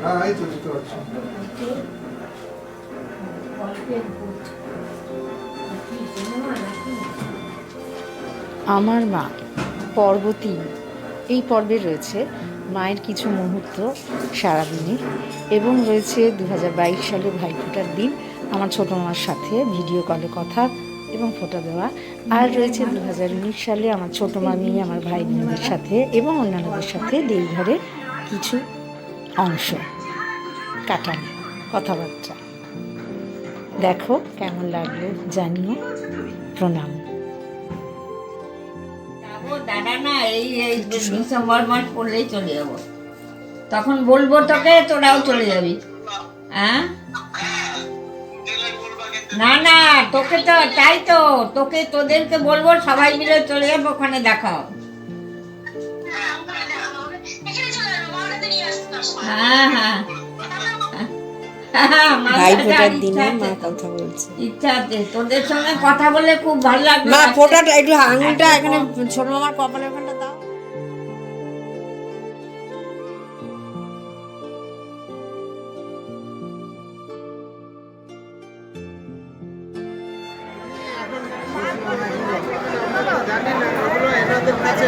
হ্যাঁ এই তো দেখতে পাচ্ছি। আমার মা পর্ব ৩ এই পর্বে রয়েছে মায়ের কিছু মুহূর্ত সারাদিনের এবং রয়েছে 2022 সালে ভাইফোঁটার দিন আমার ছোটো মার সাথে ভিডিও কলে কথা এবং ফোঁটা দেওয়া, আর রয়েছে 2019 সালে আমার ছোটো মা নিয়ে আমার ভাই বোনদের সাথে এবং অন্যান্যদের সাথে দেওঘরের কিছু অংশ কাটানো কথাবার্তা। দেখো কেমন লাগলো জানিও। প্রণাম। দাদা না এই এই ডিসেম্বর মাস পড়লেই চলে যাব, তখন বলবো তোকে, তোরাও চলে যাবি। হ্যাঁ না না, তোকে তো তাই তো, তোকে তোদেরকে বলবো সবাই মিলে চলে যাবো, ওখানে দেখাও। হ্যাঁ হ্যাঁ ভাইফোঁটার দিনে মা কথা বলছে। ইচ্ছা আছে তোদের সঙ্গে কথা বলে, খুব ভালো লাগবে। মা ফোঁটাটা একটু আঙুলটা এখানে ছোট মামার কপালের ওখানটা দাও। জানি না, ওগুলো এনাদের কাছে